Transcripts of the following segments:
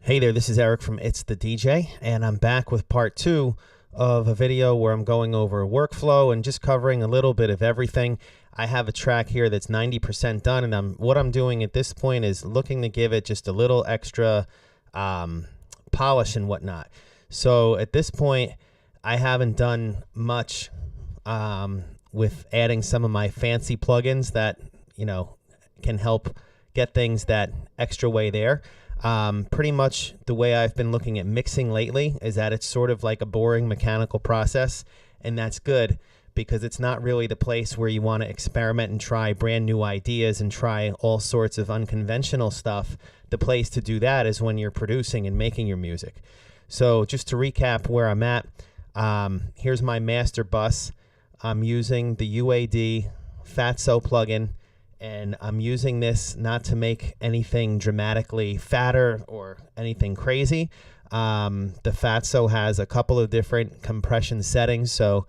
Hey there, this is Eric from It's the DJ, and I'm back with part 2 of a video where I'm going over workflow and just covering a little bit of everything. I have a track here that's 90% done, and what I'm doing at this point is looking to give it just a little extra polish and whatnot. So at this point, I haven't done much with adding some of my fancy plugins that, can help get things that extra way there. Pretty much the way I've been looking at mixing lately is that it's sort of like a boring mechanical process, and that's good because it's not really the place where you want to experiment and try brand new ideas and try all sorts of unconventional stuff. The place to do that is when you're producing and making your music. So just to recap where I'm at, here's my master bus. I'm using the UAD FATSO plugin, and I'm using this not to make anything dramatically fatter or anything crazy. The Fatso has a couple of different compression settings, so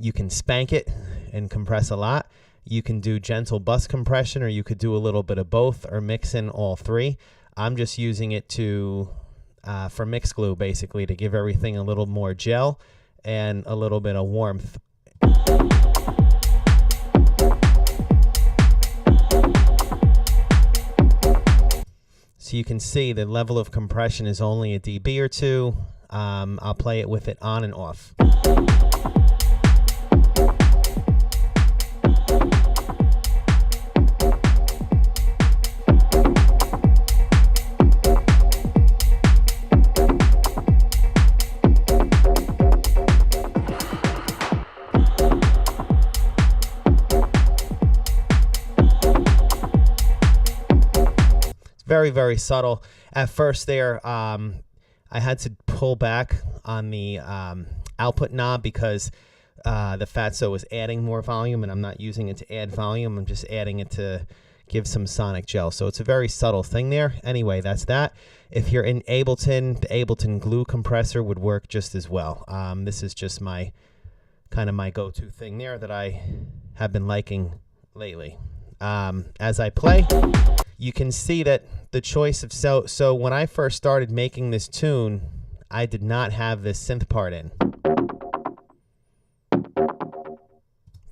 you can spank it and compress a lot. You can do gentle bus compression, or you could do a little bit of both or mix in all three. I'm just using it for mix glue, basically, to give everything a little more gel and a little bit of warmth. So you can see the level of compression is only a dB or two. I'll play it with it on and off. Very, very subtle. At first there, I had to pull back on the output knob because the Fatso was adding more volume, and I'm not using it to add volume. I'm just adding it to give some sonic gel. So it's a very subtle thing there. Anyway, that's that. If you're in Ableton, the Ableton Glue Compressor would work just as well. This is just my go-to thing there that I have been liking lately. As I play, you can see that the choice of so when I first started making this tune, I did not have this synth part in.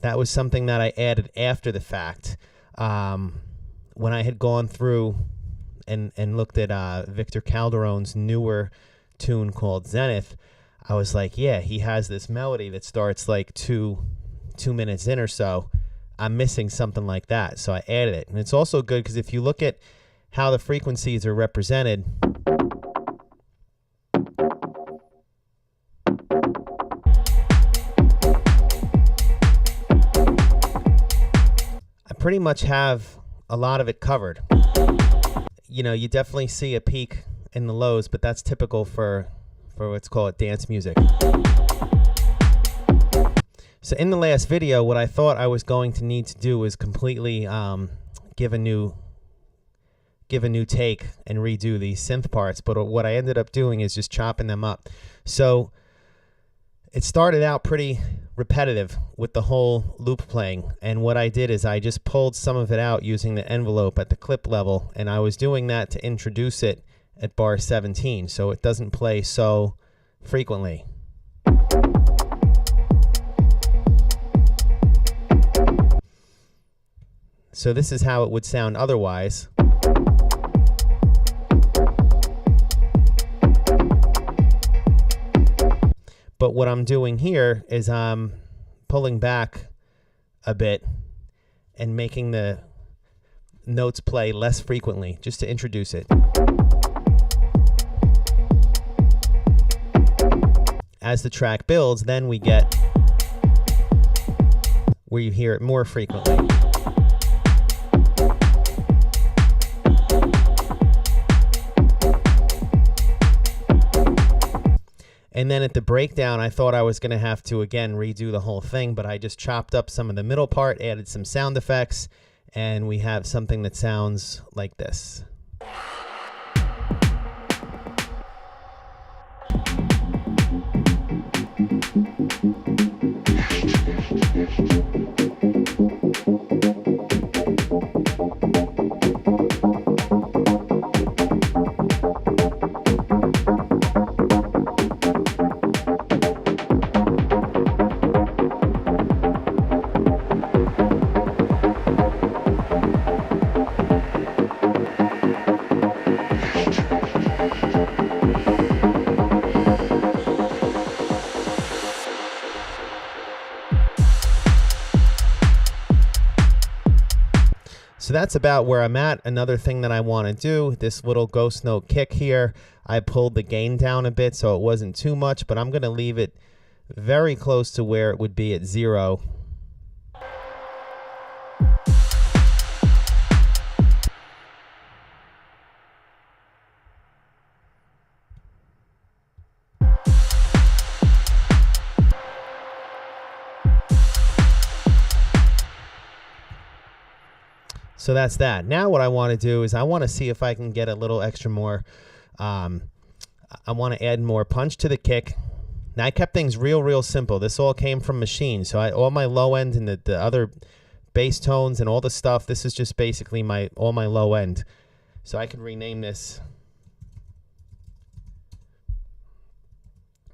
That was something that I added after the fact. When I had gone through and looked at Victor Calderon's newer tune called Zenith, I was like, yeah, he has this melody that starts like two minutes in or so. I'm missing something like that, so I added it. And it's also good because if you look at how the frequencies are represented, I pretty much have a lot of it covered. You definitely see a peak in the lows, but that's typical for let's call it dance music. So in the last video, what I thought I was going to need to do was completely give a new take and redo these synth parts, but what I ended up doing is just chopping them up. So it started out pretty repetitive with the whole loop playing, and what I did is I just pulled some of it out using the envelope at the clip level, and I was doing that to introduce it at bar 17 so it doesn't play so frequently. So this is how it would sound otherwise. But what I'm doing here is I'm pulling back a bit and making the notes play less frequently, just to introduce it. As the track builds, then we get where you hear it more frequently. And then at the breakdown, I thought I was going to have to, again, redo the whole thing, but I just chopped up some of the middle part, added some sound effects, and we have something that sounds like this. that's about where I'm at. Another thing that I want to do, this little ghost note kick here, I pulled the gain down a bit so it wasn't too much, but I'm going to leave it very close to where it would be at 0. So that's that. Now what I want to do is I want to see if I can get a little extra more. I want to add more punch to the kick. Now I kept things real simple. This all came from Machine. So all my low end and the other bass tones and all the stuff, this is just basically all my low end. So I can rename this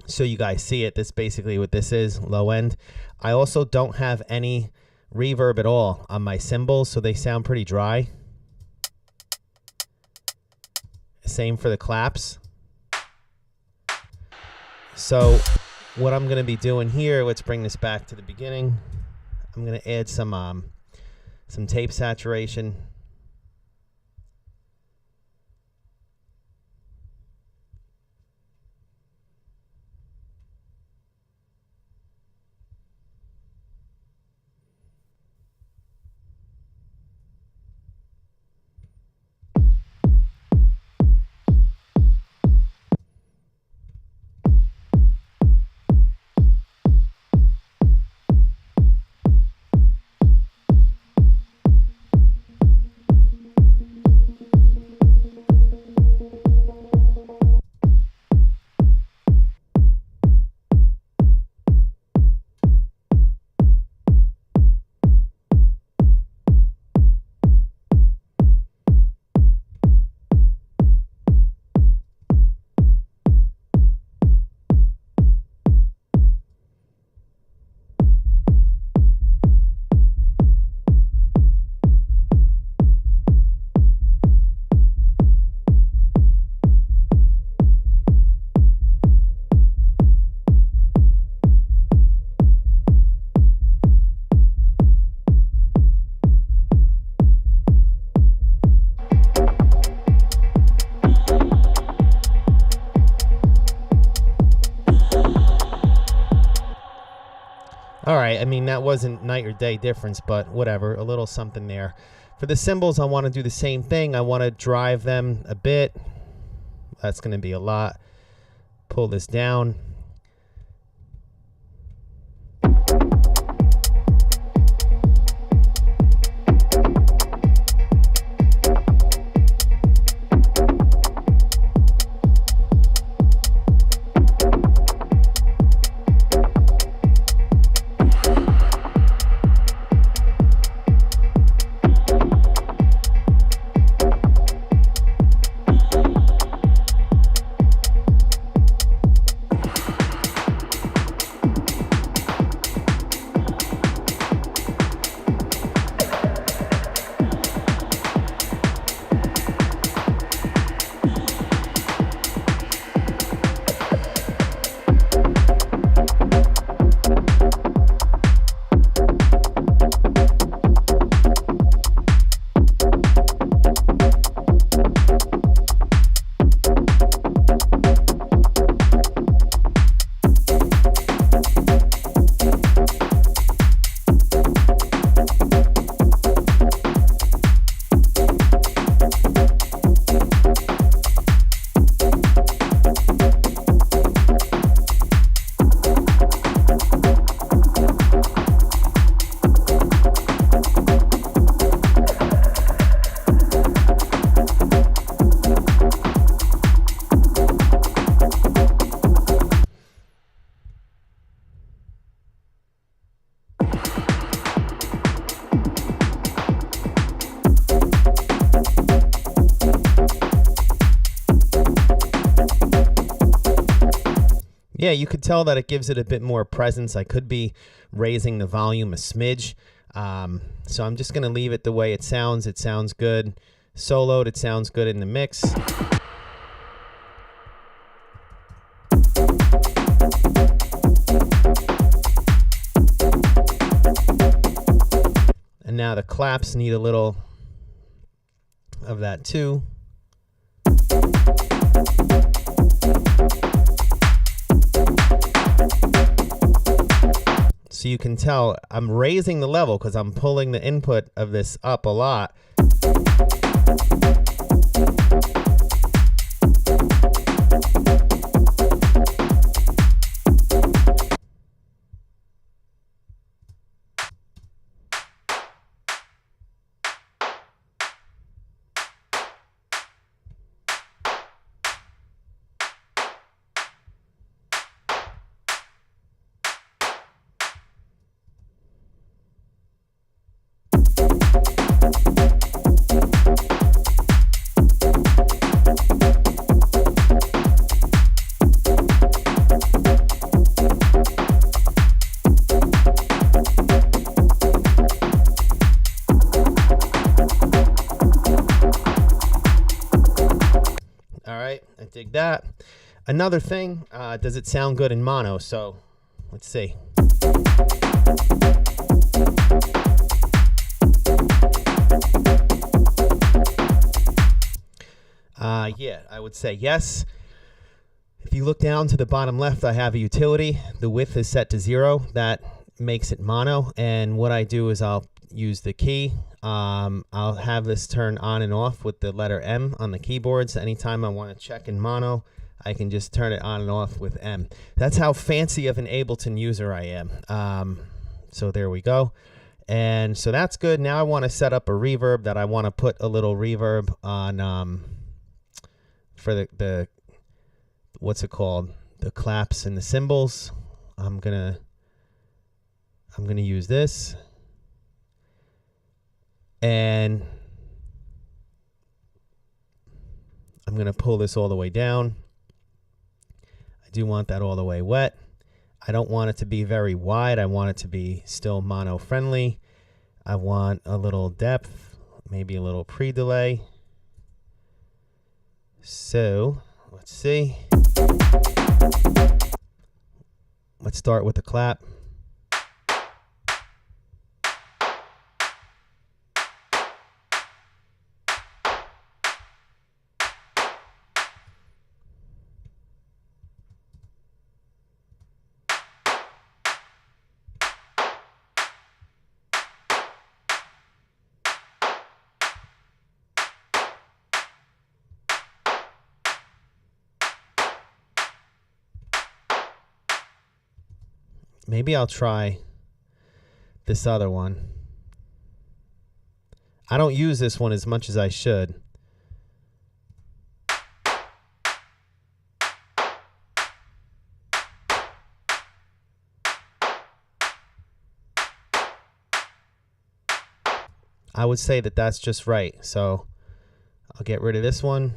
so you guys see it. That's basically what this is, low end. I also don't have any reverb at all on my cymbals, so they sound pretty dry. Same for the claps. So what I'm going to be doing here, let's bring this back to the beginning. I'm going to add some tape saturation. All right, I mean, that wasn't night or day difference, but whatever, a little something there. For the cymbals, I want to do the same thing. I want to drive them a bit. That's going to be a lot. Pull this down. Yeah, you could tell that it gives it a bit more presence. I could be raising the volume a smidge. So I'm just going to leave it the way it sounds. It sounds good soloed. It sounds good in the mix. And now the claps need a little of that too. So you can tell I'm raising the level because I'm pulling the input of this up a lot. I dig that. Another thing, does it sound good in mono? So let's see. Yeah, I would say yes. If you look down to the bottom left, I have a utility. The width is set to 0. That makes it mono. And what I do is I'll use the key. I'll have this turn on and off with the letter M on the keyboard. So anytime I want to check in mono, I can just turn it on and off with M. That's how fancy of an Ableton user I am. So there we go. And so that's good. Now I want to set up a reverb that I want to put a little reverb on for the what's it called? The claps and the cymbals. I'm gonna use this. And I'm going to pull this all the way down. I do want that all the way wet. I don't want it to be very wide. I want it to be still mono friendly. I want a little depth, maybe a little pre-delay. So let's see. Let's start with the clap. Maybe I'll try this other one. I don't use this one as much as I should. I would say that that's just right. So I'll get rid of this one.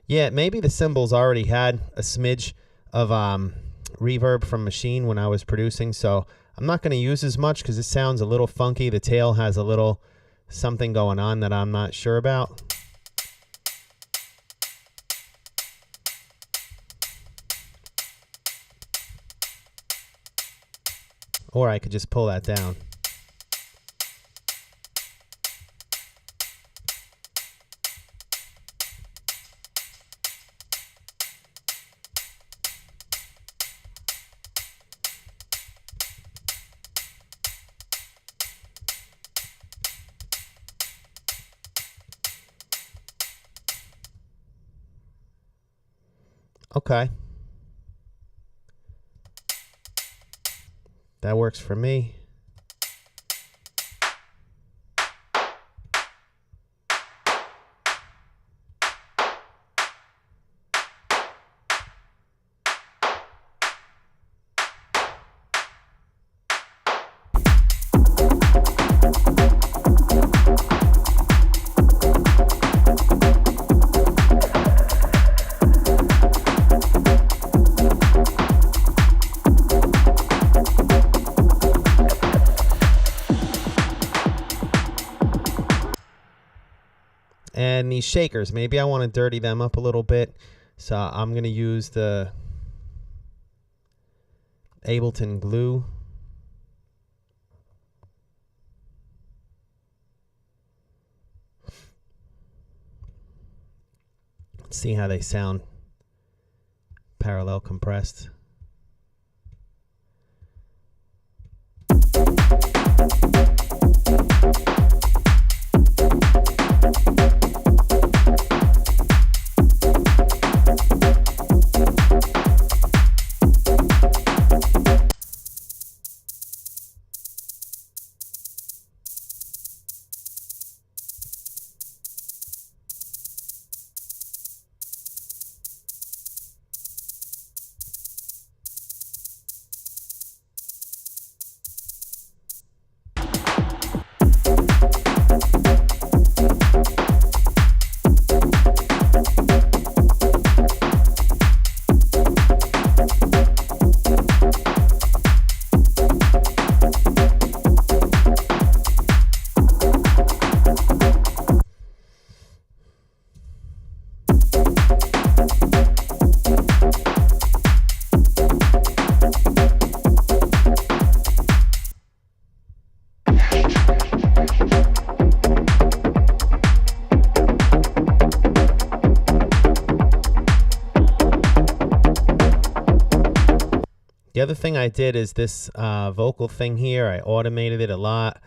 Yeah, maybe the cymbals already had a smidge of reverb from Machine when I was producing, so I'm not going to use as much because it sounds a little funky. The tail has a little something going on that I'm not sure about. Or I could just pull that down. Okay. That works for me. these shakers, maybe I want to dirty them up a little bit. So I'm going to use the Ableton Glue. Let's see how they sound parallel compressed. The other thing I did is this vocal thing here. I automated it a lot,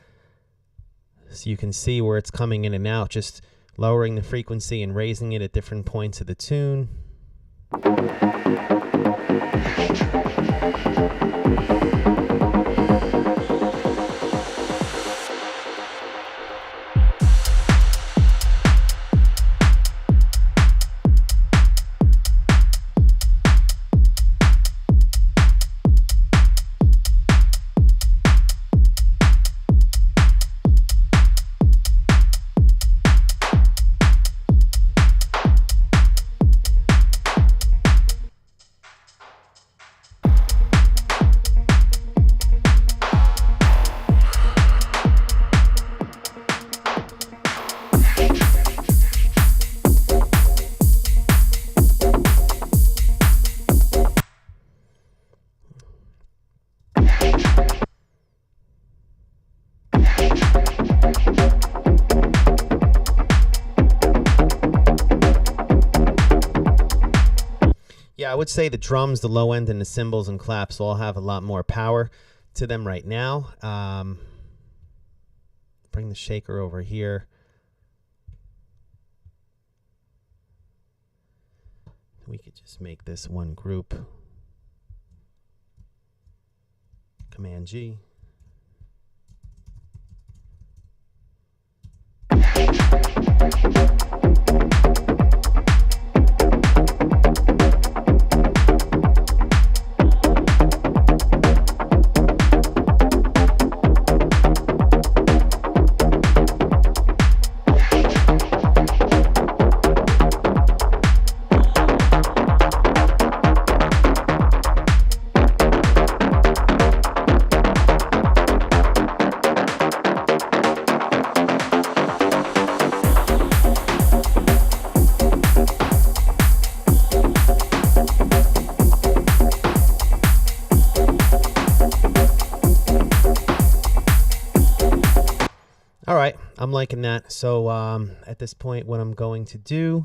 so you can see where it's coming in and out, just lowering the frequency and raising it at different points of the tune. Yeah, I would say the drums, the low end, and the cymbals and claps all have a lot more power to them right now. Bring the shaker over here. We could just make this one group. Command G. All right, I'm liking that. So at this point, what I'm going to do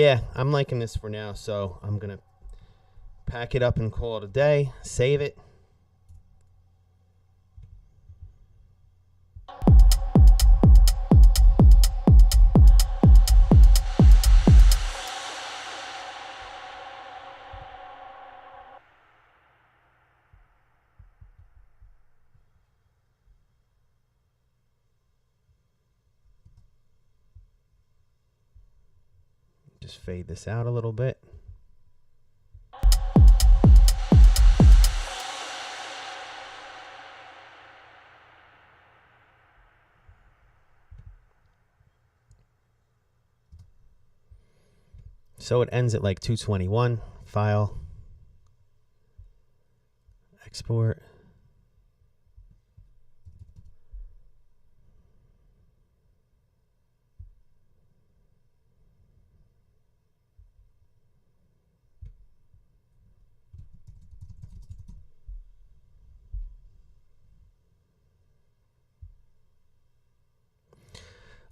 yeah, I'm liking this for now, so I'm going to pack it up and call it a day, save it. just fade this out a little bit. So it ends at like 221. File, export.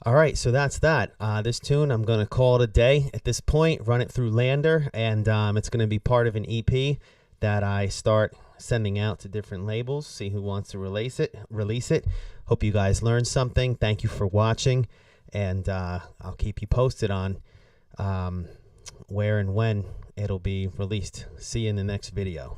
All right, so that's that. This tune, I'm going to call it a day at this point, run it through Lander, and it's going to be part of an EP that I start sending out to different labels, see who wants to release it. Hope you guys learned something. Thank you for watching, and I'll keep you posted on where and when it'll be released. See you in the next video.